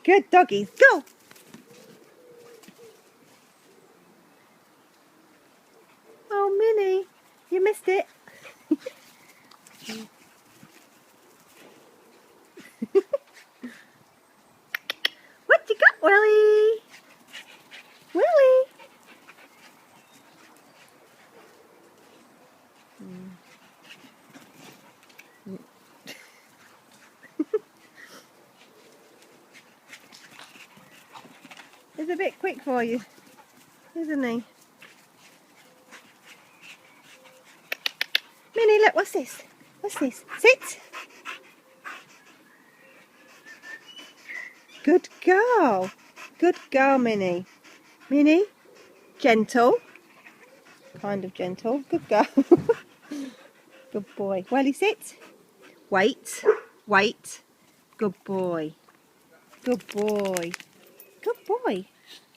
Good doggies, go! Oh, Minnie, you missed it. What you got, Willie? Willie? He's a bit quick for you, isn't he? Minnie, look, what's this? What's this? Sit! Good girl. Good girl, Minnie. Minnie, gentle. Kind of gentle. Good girl. Good boy. Welly, sit. Wait. Wait. Good boy. Good boy. Good boy.